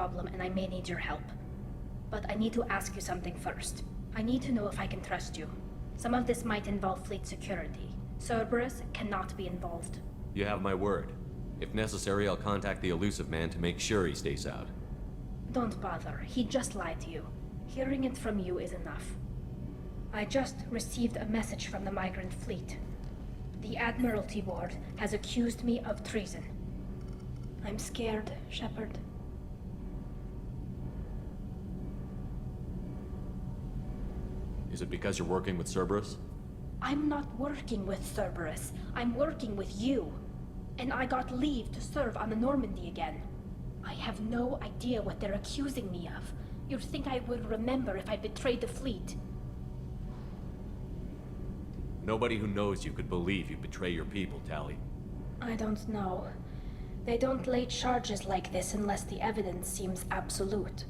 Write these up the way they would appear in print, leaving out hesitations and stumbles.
problem and I may need your help. But I need to ask you something first. I need to know if I can trust you. Some of this might involve fleet security. Cerberus cannot be involved. You have my word. If necessary, I'll contact the elusive man to make sure he stays out. Don't bother. He just lied to you. Hearing it from you is enough. I just received a message from the migrant fleet. The Admiralty Board has accused me of treason. I'm scared, Shepard. Is it because you're working with Cerberus? I'm not working with Cerberus. I'm working with you. And I got leave to serve on the Normandy again. I have no idea what they're accusing me of. You'd think I would remember if I betrayed the fleet. Nobody who knows you could believe you betray your people, Tali. I don't know. They don't lay charges like this unless the evidence seems absolute.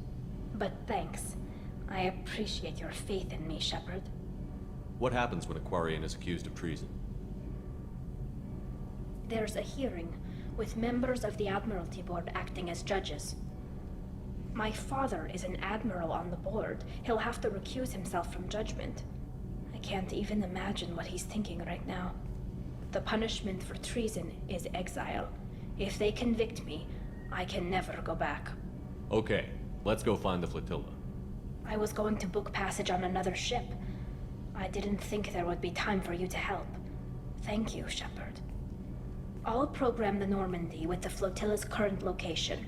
But thanks. I appreciate your faith in me, Shepard. What happens when a Quarian is accused of treason? There's a hearing, with members of the Admiralty Board acting as judges. My father is an admiral on the board. He'll have to recuse himself from judgment. I can't even imagine what he's thinking right now. The punishment for treason is exile. If they convict me, I can never go back. Okay, let's go find the flotilla. I was going to book passage on another ship. I didn't think there would be time for you to help. Thank you, Shepard. I'll program the Normandy with the flotilla's current location.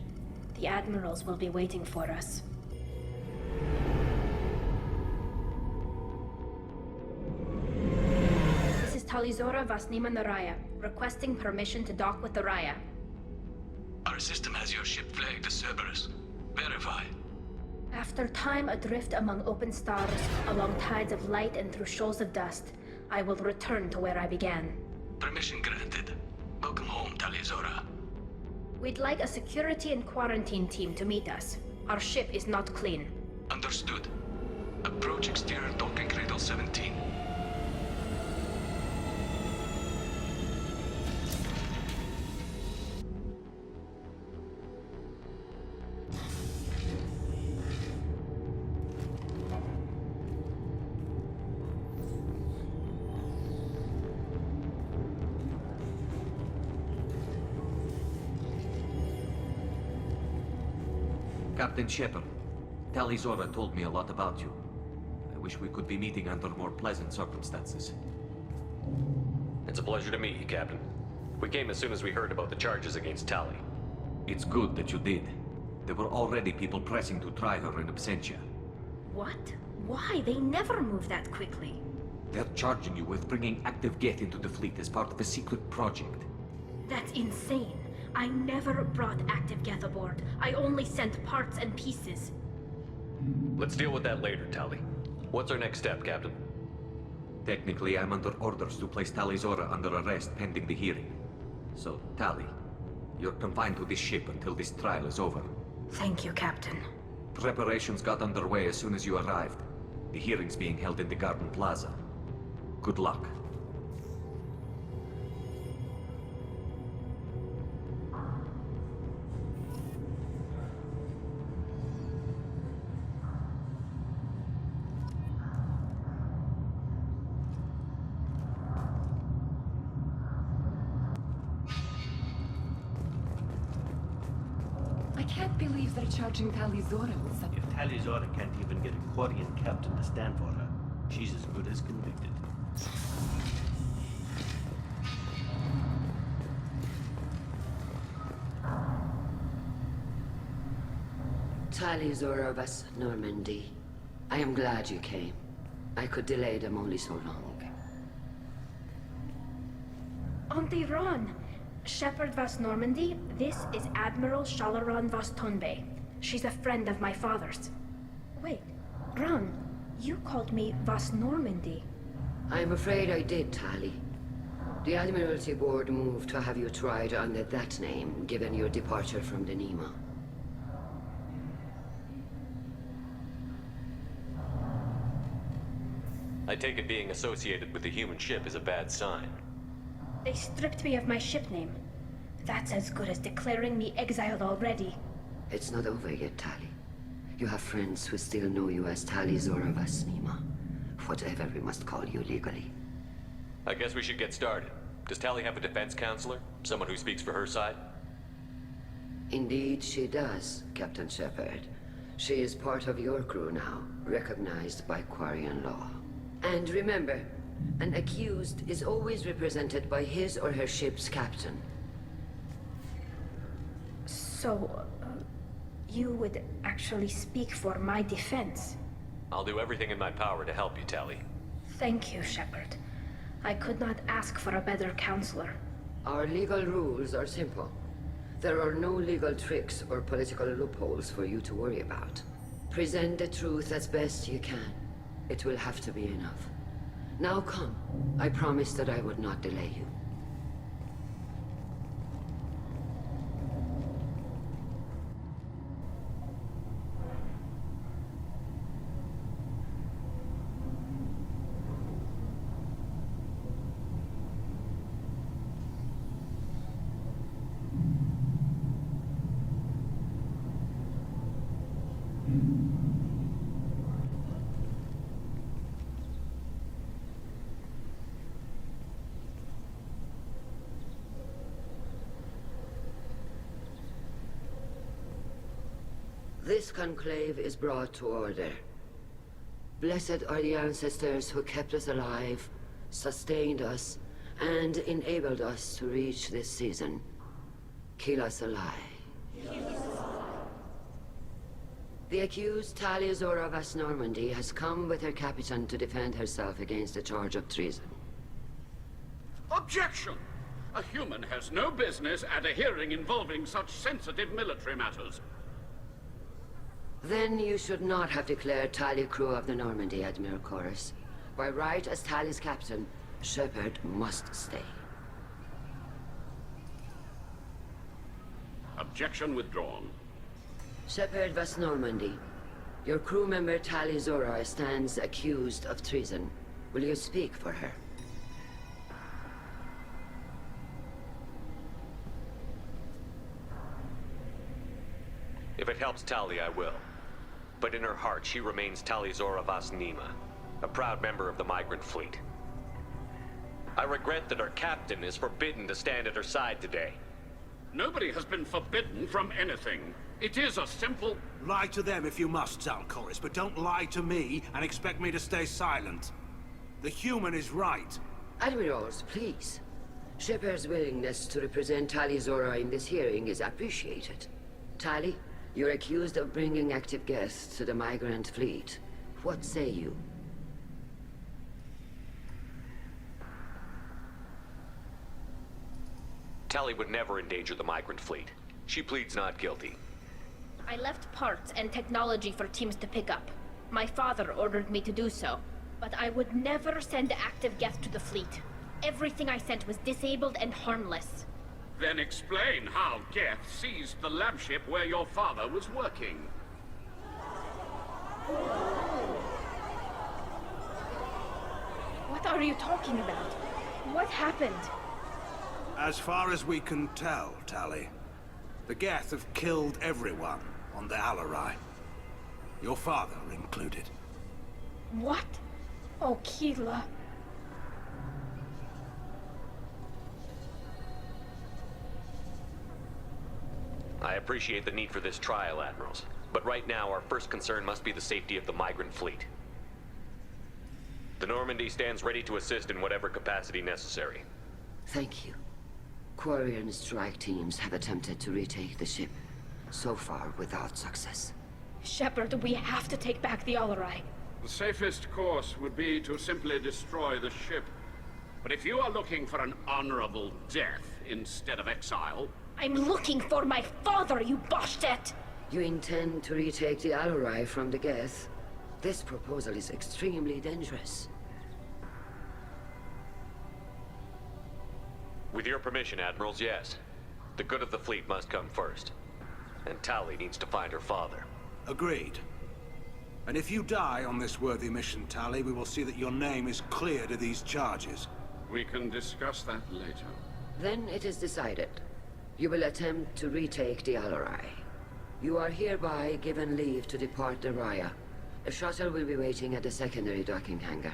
The admirals will be waiting for us. This is Talizora Vasnima Naraya, requesting permission to dock with the Raya. Our system has your ship flagged as Cerberus. Verify. After time adrift among open stars, along tides of light and through shoals of dust, I will return to where I began. Permission granted. Welcome home, Talizora. We'd like a security and quarantine team to meet us. Our ship is not clean. Understood. Approach exterior docking cradle 17. Captain Shepard, Talizora told me a lot about you. I wish we could be meeting under more pleasant circumstances. It's a pleasure to meet you, Captain. We came as soon as we heard about the charges against Tali. It's good that you did. There were already people pressing to try her in absentia. What? Why? They never move that quickly. They're charging you with bringing active Geth into the fleet as part of a secret project. That's insane. I never brought active Geth aboard. I only sent parts and pieces. Let's deal with that later, Tali. What's our next step, Captain? Technically, I'm under orders to place Talizora under arrest pending the hearing. So, Tali, you're confined to this ship until this trial is over. Thank you, Captain. Preparations got underway as soon as you arrived. The hearing's being held in the Garden Plaza. Good luck. I can't believe they're charging Talizora with such... If Talizora can't even get a Quarian captain to stand for her, she's as good as convicted. Talizora Vas Normandy. I am glad you came. I could delay them only so long. Auntie Ron! Shepard Vas Normandy, this is Admiral Shalaran Vas Tonbe. She's a friend of my father's. Wait, Ron, you called me Vas Normandy. I'm afraid I did, Tali. The Admiralty Board moved to have you tried under that name, given your departure from the Nima. I take it being associated with the human ship is a bad sign. They stripped me of my ship name. That's as good as declaring me exiled already. It's not over yet, Tali. You have friends who still know you as Tali Zora Vasnima. Whatever we must call you legally. I guess we should get started. Does Tali have a defense counselor? Someone who speaks for her side? Indeed, she does, Captain Shepard. She is part of your crew now, recognized by Quarian law. And remember, an accused is always represented by his or her ship's captain. So, you would actually speak for my defense? I'll do everything in my power to help you, Tali. Thank you, Shepard. I could not ask for a better counselor. Our legal rules are simple. There are no legal tricks or political loopholes for you to worry about. Present the truth as best you can. It will have to be enough. Now come. I promised that I would not delay you. This conclave is brought to order. Blessed are the ancestors who kept us alive, sustained us, and enabled us to reach this season. Kill us alive. The accused Tali Zora Vas Normandy has come with her captain to defend herself against a charge of treason. Objection! A human has no business at a hearing involving such sensitive military matters. Then you should not have declared Tali crew of the Normandy, Admiral Chorus. By right as Tali's captain, Shepard must stay. Objection withdrawn. Shepard Vas Normandy, your crew member Tali Zora stands accused of treason. Will you speak for her? If it helps Tali, I will. But in her heart, she remains Tali Zora Vas Nima, a proud member of the migrant fleet. I regret that our captain is forbidden to stand at her side today. Nobody has been forbidden from anything. It is a simple... Lie to them if you must, Zalcoris, but don't lie to me and expect me to stay silent. The human is right. Admirals, please. Shepard's willingness to represent Tali Zora in this hearing is appreciated. Tali, you're accused of bringing active guests to the migrant fleet. What say you? Tali would never endanger the migrant fleet. She pleads not guilty. I left parts and technology for teams to pick up. My father ordered me to do so. But I would never send active guests to the fleet. Everything I sent was disabled and harmless. Then explain how Geth seized the lab ship where your father was working. What are you talking about? What happened? As far as we can tell, Tali, the Geth have killed everyone on the Alarai. Your father included. What? Oh, Keela. I appreciate the need for this trial, Admirals. But right now, our first concern must be the safety of the migrant fleet. The Normandy stands ready to assist in whatever capacity necessary. Thank you. Quarian strike teams have attempted to retake the ship, so far without success. Shepard, we have to take back the Alarai. The safest course would be to simply destroy the ship. But if you are looking for an honorable death instead of exile... I'm looking for my father, you bastet! You intend to retake the Alarai from the Geth? This proposal is extremely dangerous. With your permission, Admirals, yes. The good of the fleet must come first. And Tali needs to find her father. Agreed. And if you die on this worthy mission, Tali, we will see that your name is cleared of these charges. We can discuss that later. Then it is decided. You will attempt to retake the Alarai. You are hereby given leave to depart the Raya. A shuttle will be waiting at the secondary docking hangar.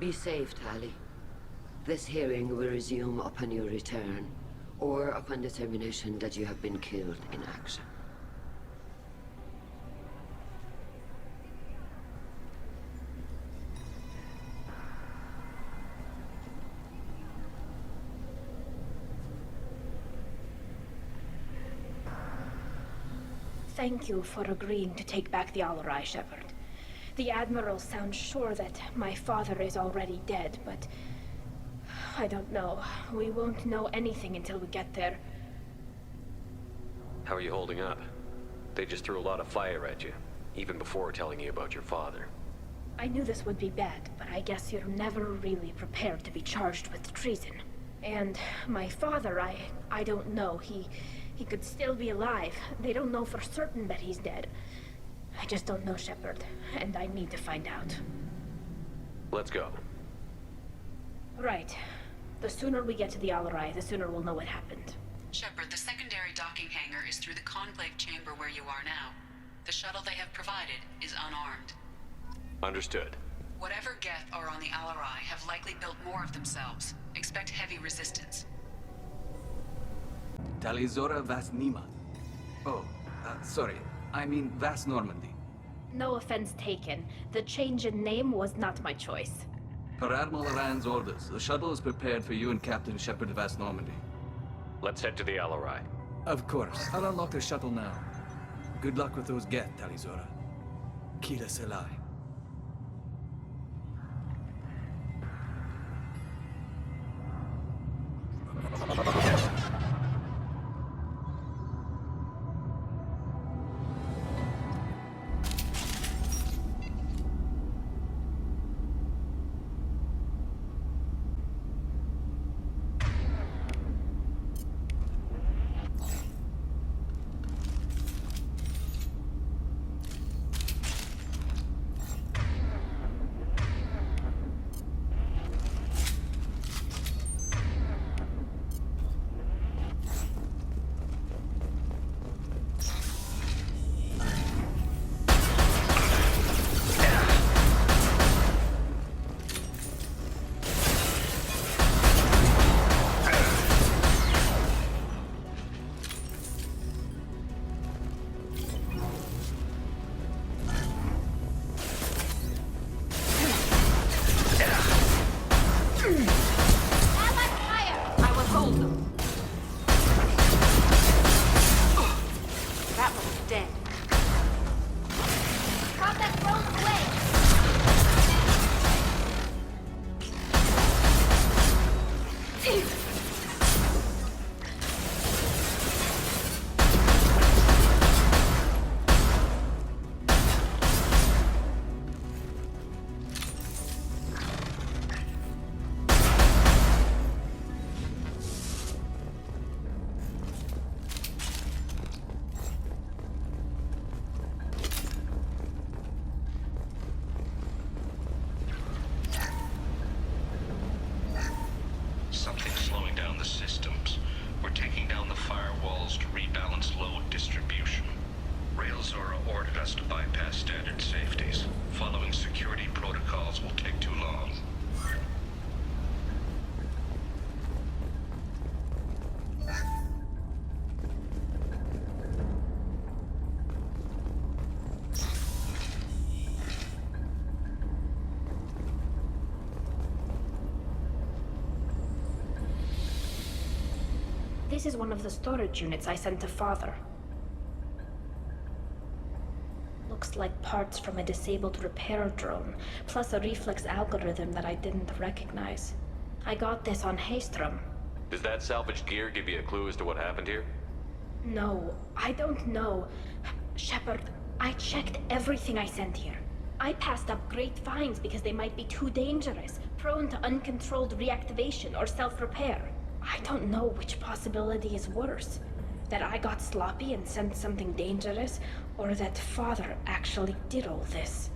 Be safe, Tali. This hearing will resume upon your return, or upon determination that you have been killed in action. Thank you for agreeing to take back the Alarai, Shepard. The Admiral sounds sure that my father is already dead, but I don't know. We won't know anything until we get there. How are you holding up? They just threw a lot of fire at you, even before telling you about your father. I knew this would be bad, but I guess you're never really prepared to be charged with treason. And my father, I don't know. He could still be alive. They don't know for certain that he's dead. I just don't know, Shepard, and I need to find out. Let's go. Right. The sooner we get to the Alarai, the sooner we'll know what happened. Shepard, the secondary docking hangar is through the conclave chamber where you are now. The shuttle they have provided is unarmed. Understood. Whatever Geth are on the Alarai have likely built more of themselves. Expect heavy resistance. Talizora Vas Nima. Oh, sorry. I mean Vas Normandy. No offense taken. The change in name was not my choice. Per Admiral Rand's orders, the shuttle is prepared for you and Captain Shepard Vas Normandy. Let's head to the Alarai. Of course. I'll unlock the shuttle now. Good luck with those Geth, Talizora. Kila Selai. This is one of the storage units I sent to Father. Looks like parts from a disabled repair drone, plus a reflex algorithm that I didn't recognize. I got this on Haystrom. Does that salvaged gear give you a clue as to what happened here? No, I don't know. Shepard, I checked everything I sent here. I passed up great finds because they might be too dangerous, prone to uncontrolled reactivation or self-repair. I don't know which possibility is worse. That I got sloppy and sent something dangerous, or that Father actually did all this.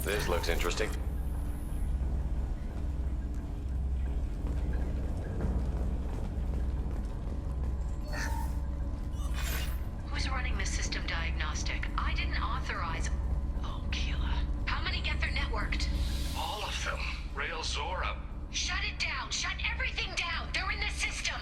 This looks interesting. Who's running the system diagnostic? I didn't authorize... Oh, Keela. How many Geth are networked? All of them. Rail Zora. Shut it down! Shut everything down! They're in the system!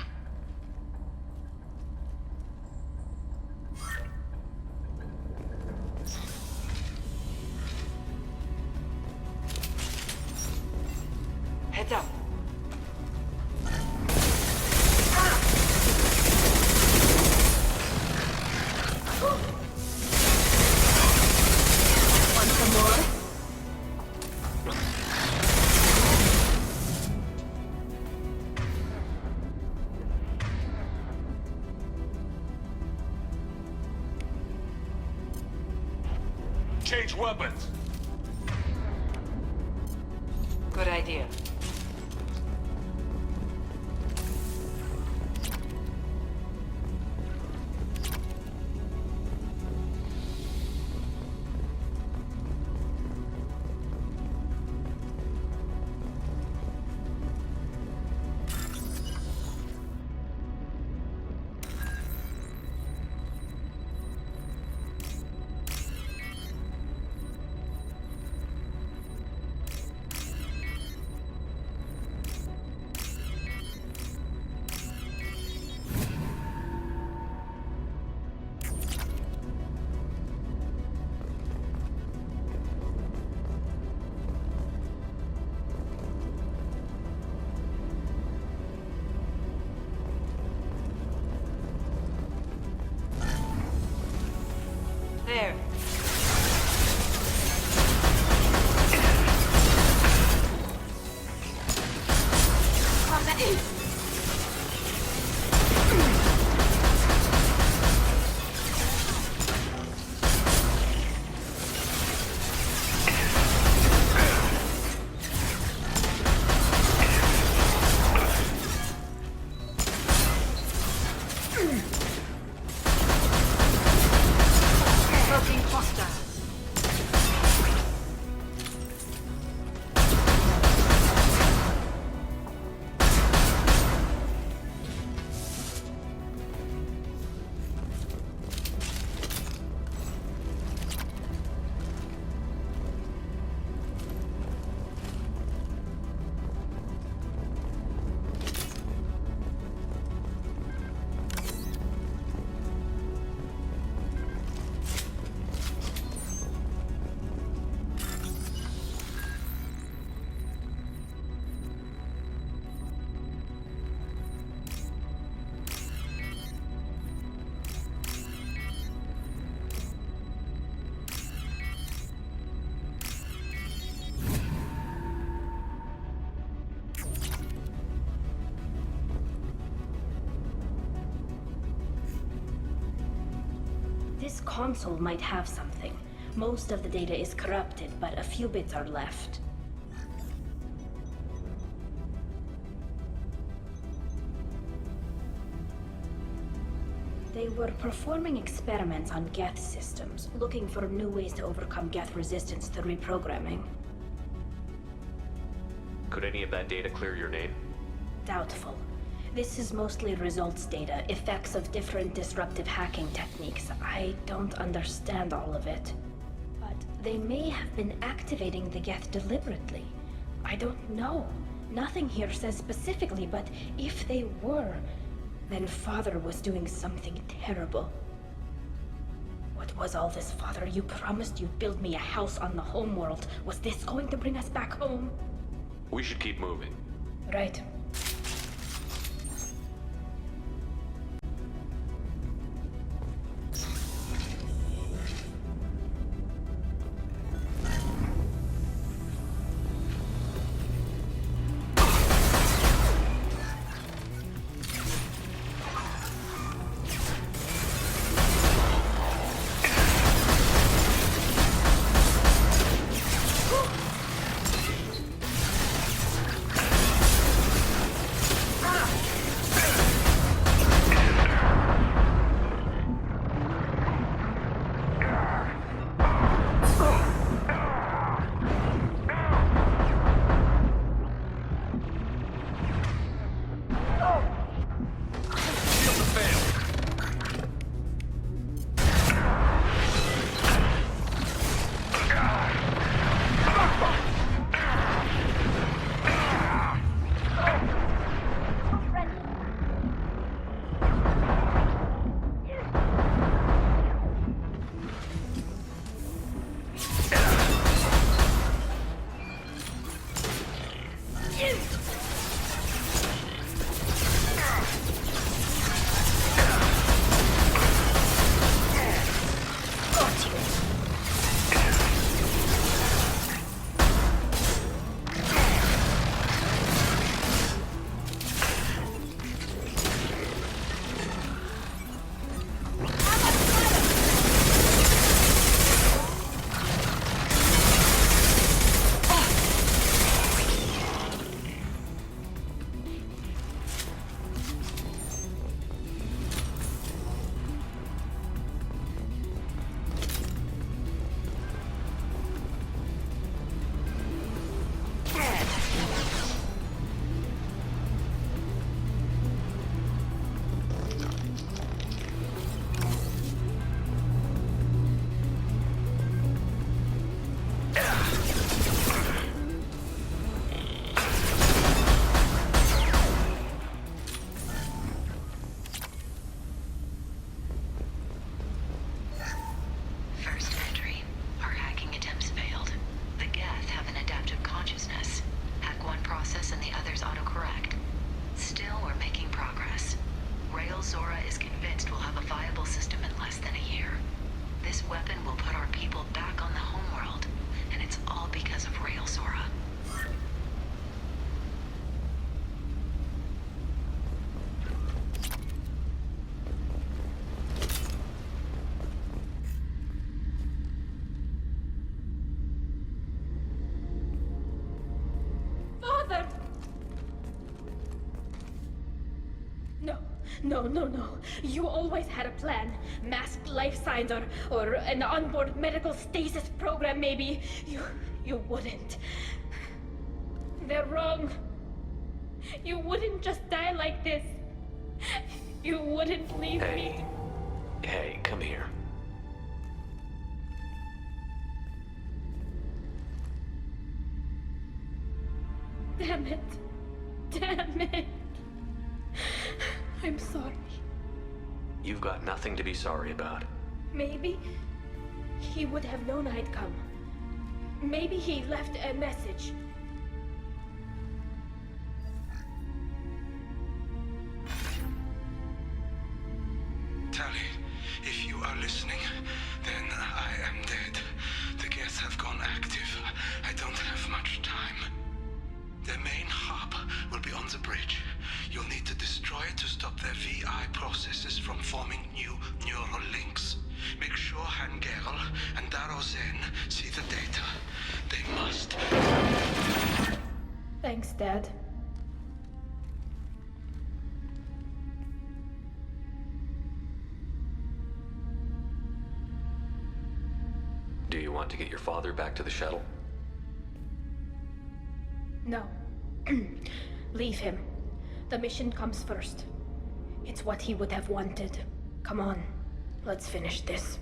Heads up. Want some more? Change weapons. Good idea. There. Approaching hostile. This console might have something. Most of the data is corrupted, but a few bits are left. They were performing experiments on Geth systems, looking for new ways to overcome Geth resistance to reprogramming. Could any of that data clear your name? Doubtful. This is mostly results data, effects of different disruptive hacking techniques. I don't understand all of it. But they may have been activating the Geth deliberately. I don't know. Nothing here says specifically, but if they were, then Father was doing something terrible. What was all this, Father? You promised you'd build me a house on the homeworld. Was this going to bring us back home? We should keep moving. Right. No, no, no. You always had a plan. Masked life signs or an onboard medical stasis program, maybe. You wouldn't. They're wrong. You wouldn't just die like this. You wouldn't leave me. Hey, come here. Damn it. Damn it. I'm sorry. You've got nothing to be sorry about. Maybe he would have known I'd come. Maybe he left a message. Tally, if you are listening, then I am dead. The Geth have gone active. I don't have much time. The main hub will be on the bridge. You'll need to destroy it to stop their VI processes from forming new neural links. Make sure Hangerl and Darozen see the data. They must. Thanks, Dad. Do you want to get your father back to the shuttle? No. Leave him. The mission comes first. It's what he would have wanted. Come on, let's finish this.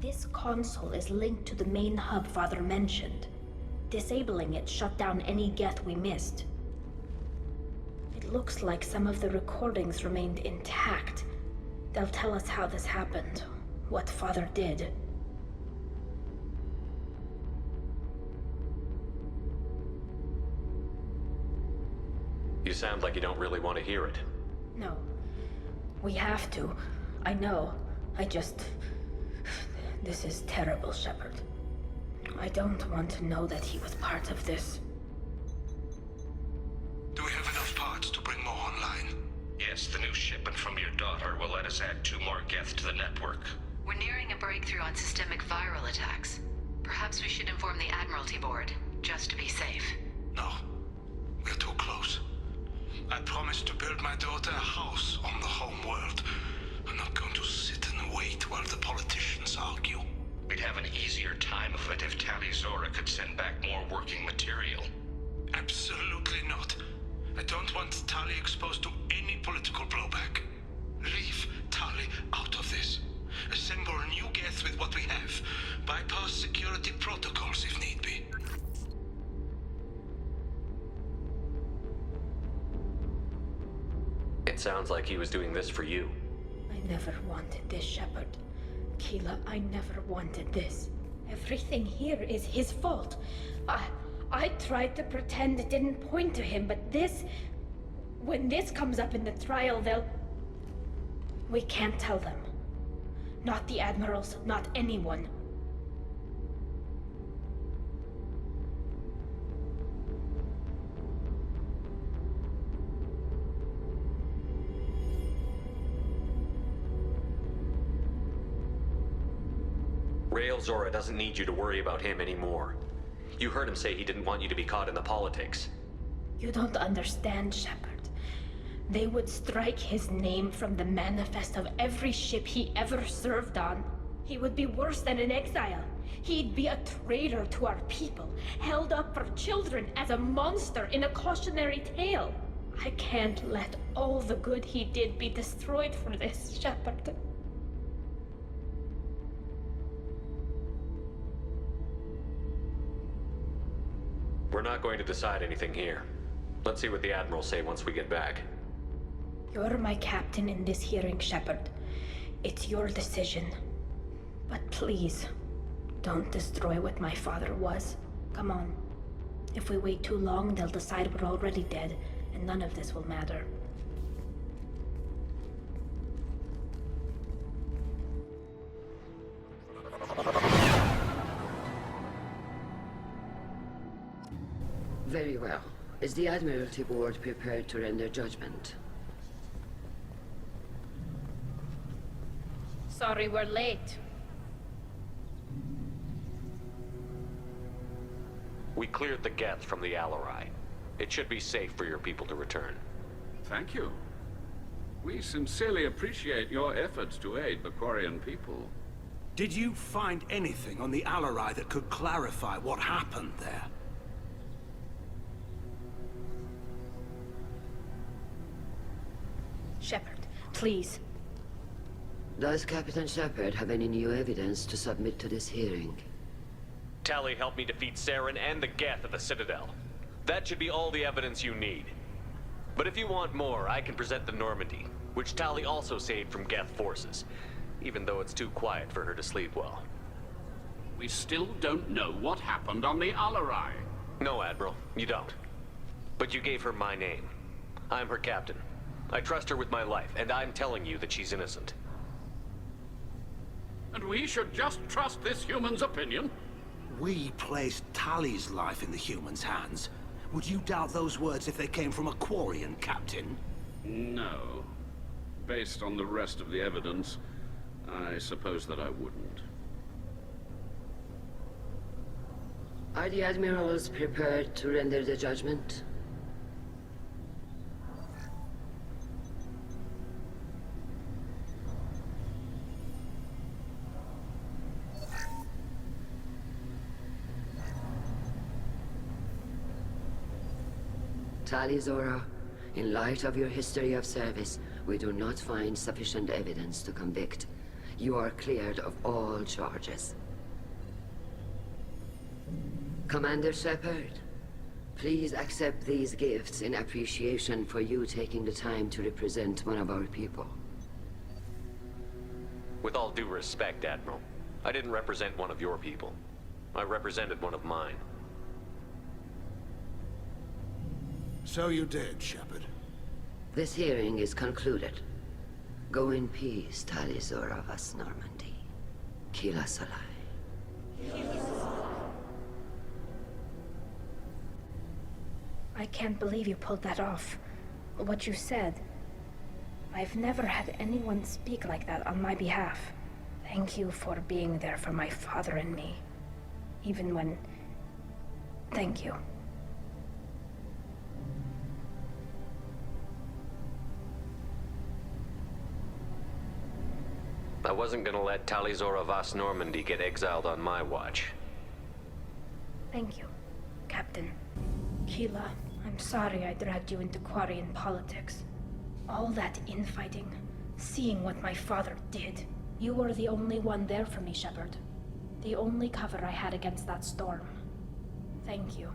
This console is linked to the main hub Father mentioned. Disabling it shut down any Geth we missed. It looks like some of the recordings remained intact. They'll tell us how this happened, what Father did. You sound like you don't really want to hear it. No. We have to. I know. This is terrible, Shepard. I don't want to know that he was part of this. Do we have enough parts to bring more online? Yes, the new shipment from your daughter will let us add 2 more Geth to the network. We're nearing a breakthrough on systemic viral attacks. Perhaps we should inform the Admiralty Board, just to be safe. No. We're too close. I promised to build my daughter a house on the home world. I'm not going to sit and wait while the politicians argue. We'd have an easier time of it if Tali Zora could send back more working material. Absolutely not. I don't want Tali exposed to any political blowback. Leave Tali out of this. Assemble a new Geth with what we have. Bypass security protocols if need be. It sounds like he was doing this for you. I never wanted this, Shepard. Keela, I never wanted this. Everything here is his fault. I tried to pretend it didn't point to him, but this... When this comes up in the trial, they'll... We can't tell them. Not the admirals, not anyone. Rail Zora doesn't need you to worry about him anymore. You heard him say he didn't want you to be caught in the politics. You don't understand, Shepard. They would strike his name from the manifest of every ship he ever served on. He would be worse than an exile. He'd be a traitor to our people, held up for children as a monster in a cautionary tale. I can't let all the good he did be destroyed for this, Shepard. We're not going to decide anything here. Let's see what the Admirals say once we get back. You're my captain in this hearing, Shepard. It's your decision. But please, don't destroy what my father was. Come on. If we wait too long, they'll decide we're already dead, and none of this will matter. Very well. Is the Admiralty Board prepared to render judgment? Sorry we're late. We cleared the Geth from the Alarai. It should be safe for your people to return. Thank you. We sincerely appreciate your efforts to aid the Quarian people. Did you find anything on the Alarai that could clarify what happened there? Shepard, please. Does Captain Shepard have any new evidence to submit to this hearing? Tali helped me defeat Saren and the Geth at the Citadel. That should be all the evidence you need. But if you want more, I can present the Normandy, which Tali also saved from Geth forces, even though it's too quiet for her to sleep well. We still don't know what happened on the Alarai. No, Admiral, you don't. But you gave her my name. I'm her captain. I trust her with my life, and I'm telling you that she's innocent. And we should just trust this human's opinion? We placed Tali's life in the human's hands. Would you doubt those words if they came from a Quarian, Captain? No. Based on the rest of the evidence, I suppose that I wouldn't. Are the Admirals prepared to render the judgment? Tali Zora, in light of your history of service, we do not find sufficient evidence to convict. You are cleared of all charges. Commander Shepard, please accept these gifts in appreciation for you taking the time to represent one of our people. With all due respect, Admiral, I didn't represent one of your people. I represented one of mine. So you did, Shepard. This hearing is concluded. Go in peace, Tali Zora vas Normandy. Kila Salai. I can't believe you pulled that off. What you said. I've never had anyone speak like that on my behalf. Thank you for being there for my father and me. Even when... Thank you. I wasn't gonna let Tali Zora vas Normandy get exiled on my watch. Thank you, Captain. Keela, I'm sorry I dragged you into Quarian politics. All that infighting, seeing what my father did. You were the only one there for me, Shepard. The only cover I had against that storm. Thank you.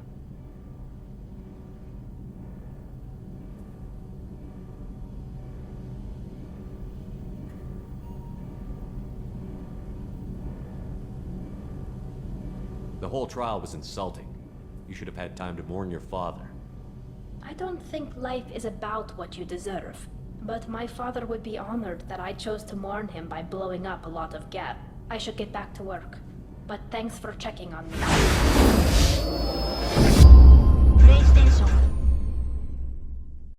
The whole trial was insulting. You should have had time to mourn your father. I don't think life is about what you deserve. But my father would be honored that I chose to mourn him by blowing up a lot of Geth. I should get back to work. But thanks for checking on me.